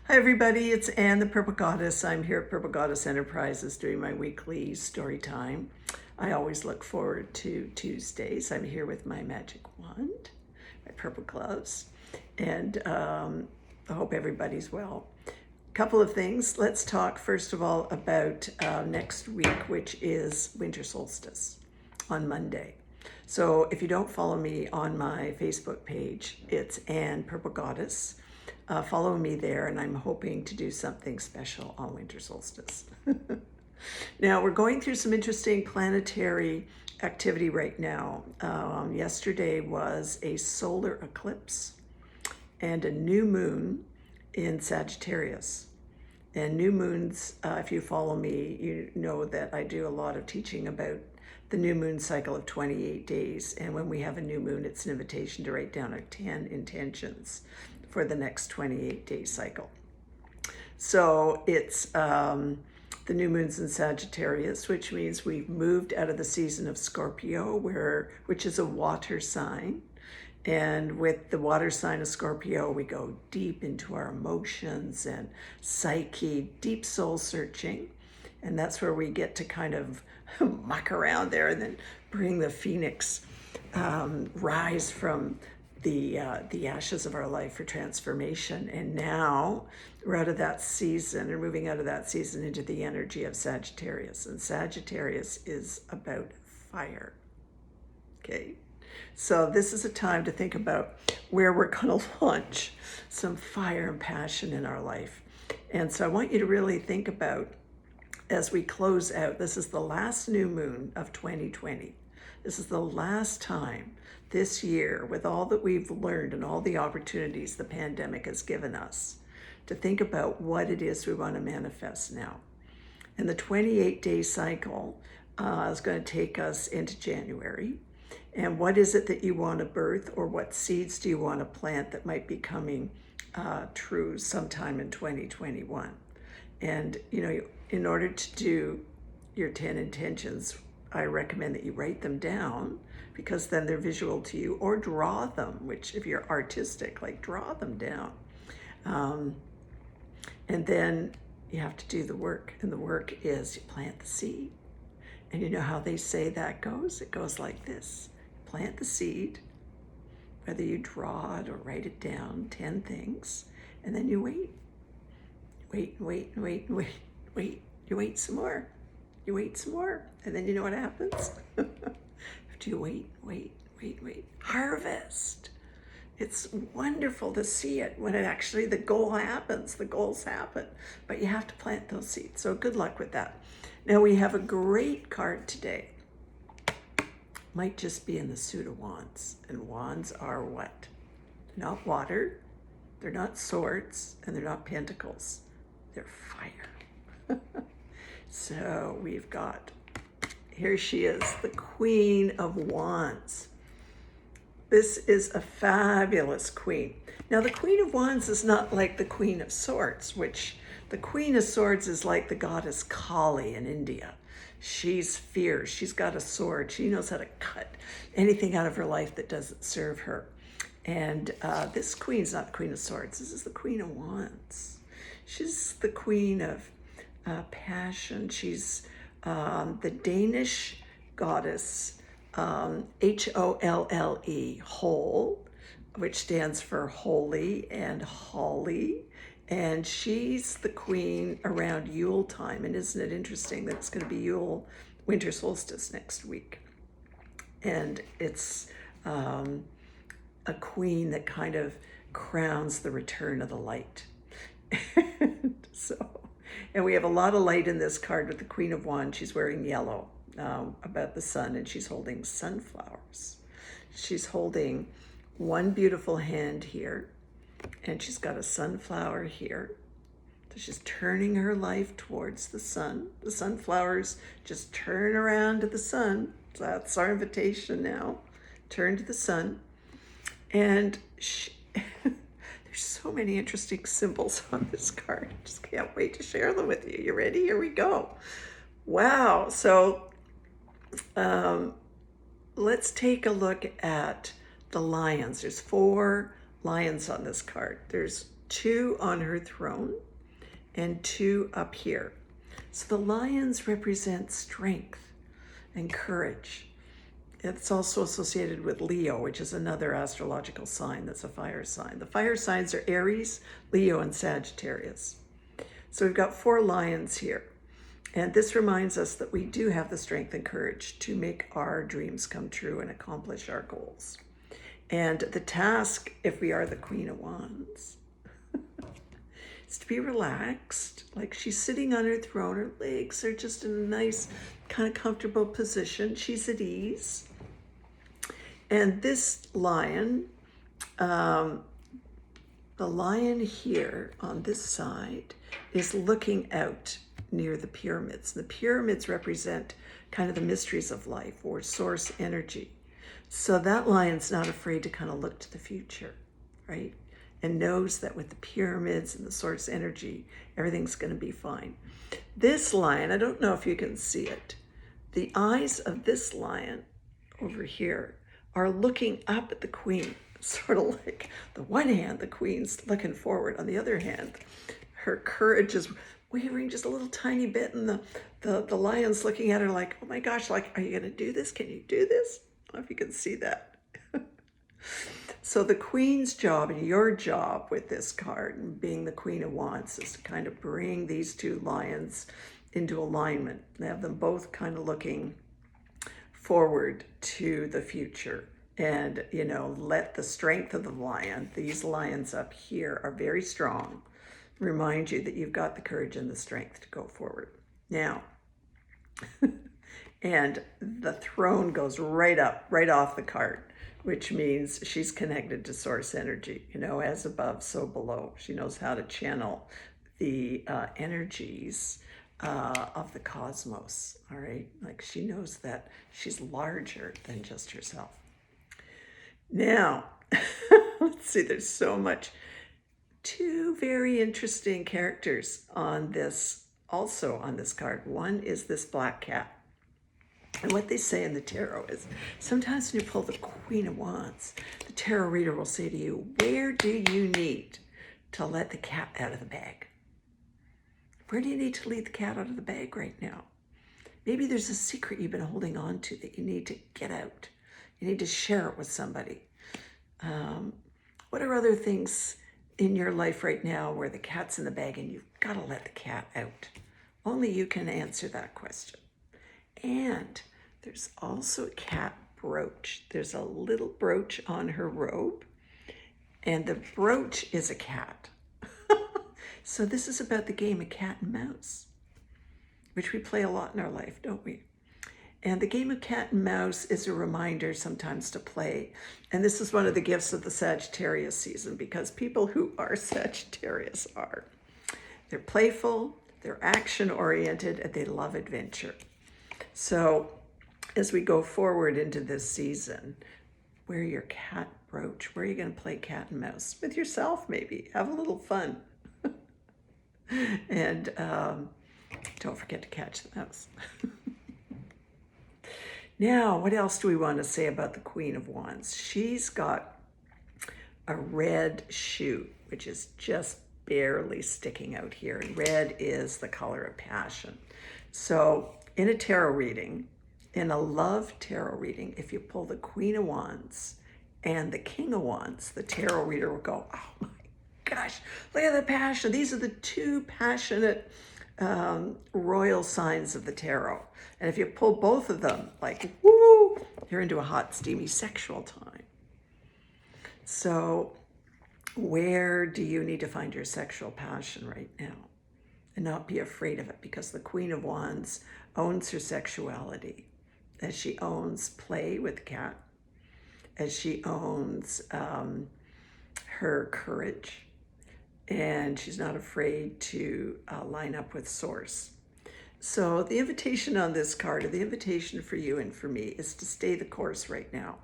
Hi everybody, it's Anne the Purple Goddess. I'm here at Purple Goddess Enterprises doing my weekly story time. I always look forward to Tuesdays. I'm here with my magic wand, my purple gloves, and I hope everybody's well. Couple of things. Let's talk first of all about next week, which is winter solstice on Monday. So if you don't follow me on my Facebook page, it's Anne Purple Goddess. Follow me there, and I'm hoping to do something special on winter solstice. Now, we're going through some interesting planetary activity right now. Yesterday was a solar eclipse and a new moon in Sagittarius. And new moons, if you follow me, you know that I do a lot of teaching about the new moon cycle of 28 days. And when we have a new moon, it's an invitation to write down our 10 intentions for the next 28-day cycle. So it's the new moon's in Sagittarius, which means we've moved out of the season of Scorpio, which is a water sign. And with the water sign of Scorpio, we go deep into our emotions and psyche, deep soul searching. And that's where we get to kind of muck around there and then bring the phoenix, rise from the ashes of our life for transformation. And now we're out of that season, or moving out of that season into the energy of Sagittarius. And Sagittarius is about fire. Okay. So this is a time to think about where we're going to launch some fire and passion in our life. And so I want you to really think about, as we close out, this is the last new moon of 2020. This is the last time this year, with all that we've learned and all the opportunities the pandemic has given us, to think about what it is we want to manifest now. And the 28-day cycle is going to take us into January. And what is it that you want to birth, or what seeds do you want to plant that might be coming true sometime in 2021? And, in order to do your 10 intentions, I recommend that you write them down, because then they're visual to you, or draw them, which if you're artistic, like draw them down. And then you have to do the work. And the work is you plant the seed. And you know how they say that goes? It goes like this. Plant the seed, whether you draw it or write it down, 10 things, and then you wait. Wait. You wait some more. You wait some more. And then you know what happens? After you wait. Harvest. It's wonderful to see it when the goals happen. But you have to plant those seeds. So good luck with that. Now we have a great card today. Might just be in the suit of wands. And wands are what? They're not water, they're not swords, and they're not pentacles. They're fire. So we've got, here she is, the Queen of Wands. This is a fabulous queen. Now the Queen of Wands is not like the Queen of Swords, which the Queen of Swords is like the goddess Kali in India. She's fierce. She's got a sword. She knows how to cut anything out of her life that doesn't serve her. And this queen's not the Queen of Swords. This is the Queen of Wands. She's the queen of passion. She's the Danish goddess, Holle, Hole, which stands for holy and holly. And she's the queen around Yule time. And isn't it interesting that it's going to be Yule, winter solstice next week? And it's a queen that kind of crowns the return of the light. And we have a lot of light in this card with the Queen of Wands. She's wearing yellow about the sun, and she's holding sunflowers. She's holding one beautiful hand here, and she's got a sunflower here. So she's turning her life towards the sun. The sunflowers just turn around to the sun. So that's our invitation now. Turn to the sun. And there's so many interesting symbols on this card. I just can't wait to share them with you. You ready? Here we go. Wow. So let's take a look at the lions. There's 4 lions on this card. There's two on her throne, and two up here. So the lions represent strength and courage. It's also associated with Leo, which is another astrological sign that's a fire sign. The fire signs are Aries, Leo, and Sagittarius. So we've got 4 lions here. And this reminds us that we do have the strength and courage to make our dreams come true and accomplish our goals. And the task, if we are the Queen of Wands, is to be relaxed, like she's sitting on her throne. Her legs are just in a nice, kind of comfortable position. She's at ease. And this lion, the lion here on this side is looking out near the pyramids. The pyramids represent kind of the mysteries of life or source energy. So that lion's not afraid to kind of look to the future, right? And knows that with the pyramids and the source energy, everything's going to be fine. This lion, I don't know if you can see it. The eyes of this lion over here are looking up at the queen, sort of like the one hand, the queen's looking forward. On the other hand, her courage is wavering just a little tiny bit, and the lion's looking at her like, oh my gosh, like, are you going to do this? Can you do this? I don't know if you can see that. So the queen's job and your job with this card, and being the Queen of Wands, is to kind of bring these 2 lions into alignment. They have them both kind of looking forward to the future. And, you know, let the strength of the lion, these lions up here are very strong, remind you that you've got the courage and the strength to go forward. Now, and the throne goes right up, right off the card, which means she's connected to source energy, you know, as above, so below. She knows how to channel the energies of the cosmos, all right? Like she knows that she's larger than just herself. Now, let's see, there's so much. 2 very interesting characters on this, also on this card. One is this black cat. And what they say in the tarot is, sometimes when you pull the Queen of Wands, the tarot reader will say to you, where do you need to let the cat out of the bag? Where do you need to lead the cat out of the bag right now? Maybe there's a secret you've been holding on to that you need to get out. You need to share it with somebody. What are other things in your life right now where the cat's in the bag and you've got to let the cat out? Only you can answer that question. And there's also a cat brooch. There's a little brooch on her robe, and the brooch is a cat. So this is about the game of cat and mouse, which we play a lot in our life, don't we? And the game of cat and mouse is a reminder sometimes to play. And this is one of the gifts of the Sagittarius season, because people who are Sagittarius they're playful, they're action-oriented, and they love adventure. So as we go forward into this season, wear your cat brooch. Where are you going to play cat and mouse? With yourself, maybe. Have a little fun. And don't forget to catch the mouse. Now, what else do we want to say about the Queen of Wands? She's got a red shoe, which is just barely sticking out here. And red is the color of passion. So in a tarot reading, in a love tarot reading, if you pull the Queen of Wands and the King of Wands, the tarot reader will go, oh my gosh, look at the passion. These are the 2 passionate royal signs of the tarot. And if you pull both of them, like, woo, you're into a hot, steamy sexual time. So where do you need to find your sexual passion right now? And not be afraid of it, because the Queen of Wands owns her sexuality, as she owns play with the cat, as she owns her courage, and she's not afraid to line up with source. So the invitation on this card, or the invitation for you and for me, is to stay the course right now.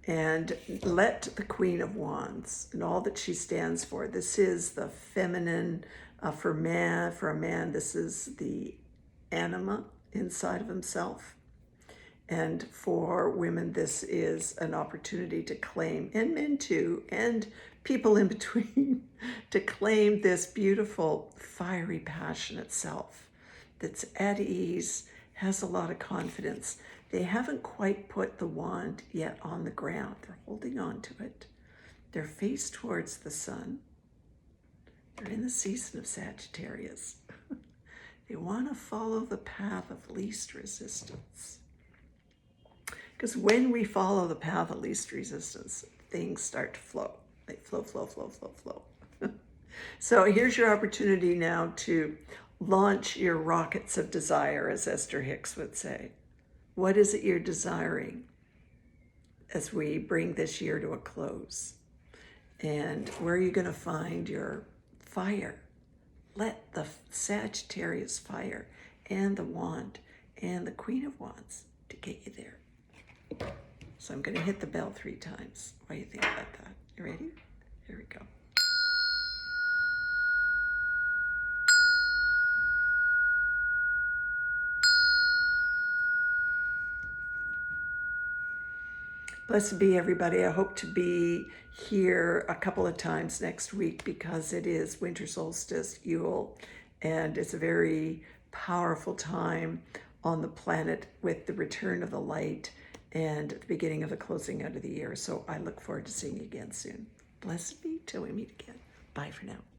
And let the Queen of Wands and all that she stands for, this is the feminine, for a man, this is the anima inside of himself. And for women, this is an opportunity to claim, and men too, and people in between to claim this beautiful, fiery, passionate self that's at ease, has a lot of confidence. They haven't quite put the wand yet on the ground. They're holding on to it. They're face towards the sun. They're in the season of Sagittarius. They want to follow the path of least resistance. Because when we follow the path of least resistance, things start to flow. They flow, flow, flow, flow, flow. So here's your opportunity now to launch your rockets of desire, as Esther Hicks would say. What is it you're desiring as we bring this year to a close? And where are you going to find your fire? Let the Sagittarius fire and the wand and the Queen of Wands to get you there. So I'm going to hit the bell 3 times. What do you think about that? You ready? Here we go. Blessed be everybody. I hope to be here a couple of times next week because it is winter solstice, Yule, and it's a very powerful time on the planet with the return of the light and the beginning of the closing out of the year. So I look forward to seeing you again soon. Blessed be till we meet again. Bye for now.